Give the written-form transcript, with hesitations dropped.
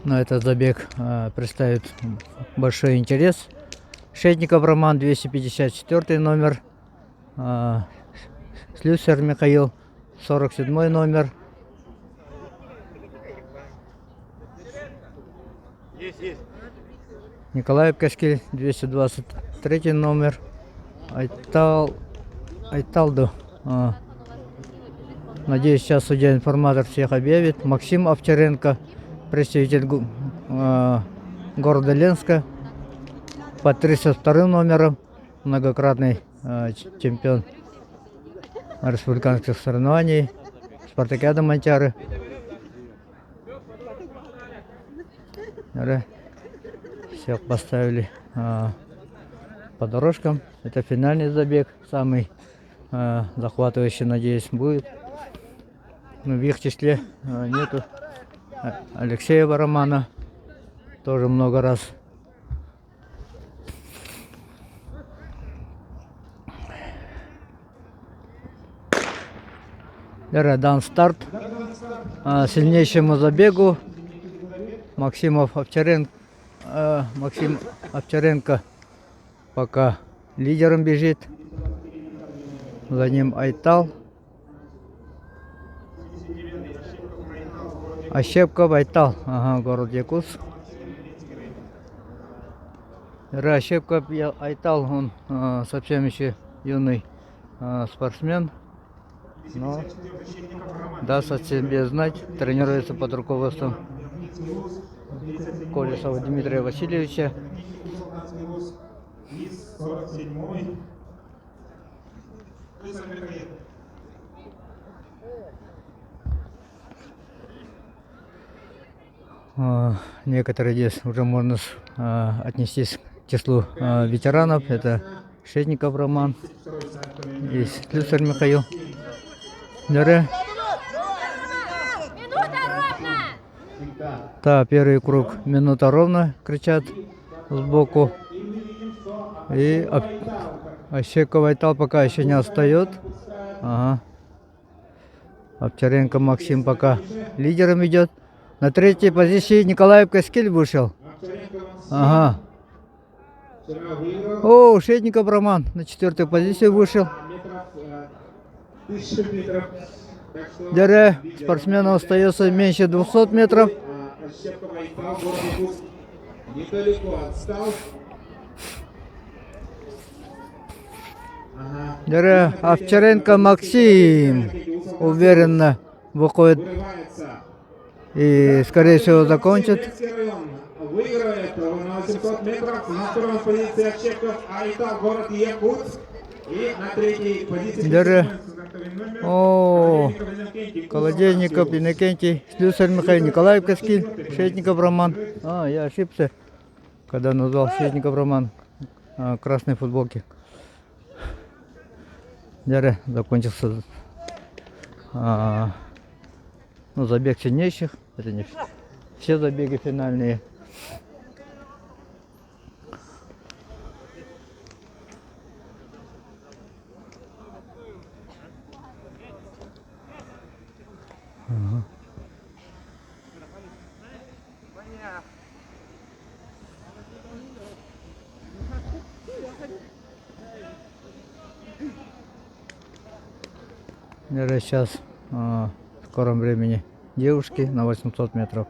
на этот забег представит большой интерес. Шетников Роман, 254 номер. Слюсер Михаил, 47 номер. Николаев Кашкиль, 223 номер. Айталду. Надеюсь, сейчас судья-информатор всех объявит. Максим Овчаренко, представитель города Ленска, под 302 номером, многократный чемпион республиканских соревнований, спартакиада Монтяры. Всех поставили по дорожкам. Это финальный забег, самый захватывающий, надеюсь, будет. Но в их числе нету Алексеева Романа, тоже много раз. Дан старт сильнейшему забегу. Максим Овчаренко пока лидером бежит. За ним Айтал. Ощепков, Айтал. Ага, город Якутск. Ощепков, Айтал, он совсем еще юный спортсмен. Но даст о себе знать, тренируется под руководством Колесова Дмитрия Васильевича. Некоторые здесь уже можно отнестись к числу ветеранов. Это Шетников Роман и Слюсер Михаил. Да, первый круг минута ровно, кричат сбоку. И Ощепков Айтал пока еще не отстает. Ага. Овчаренко Максим пока лидером идет. На третьей позиции Николаев Кашкиль вышел. Ага. О, Шетников Роман на четвертой позиции вышел. Спортсмену остается меньше 200 метров. Овчаренко Максим уверенно выходит и, скорее всего, закончит. Выиграет на 800 метров. На второй позиции Ощепков Айтал, город Якутск. И на третьей позиции Колодейников Иннокентий, Слюсарь Михаил, Николаев Кашкиль, Шетников Роман. Я ошибся, когда назвал Шетников Роман красной футболки. Закончился забег сильнейших. Это не все забеги финальные. Сейчас в скором времени девушки на 800 метров.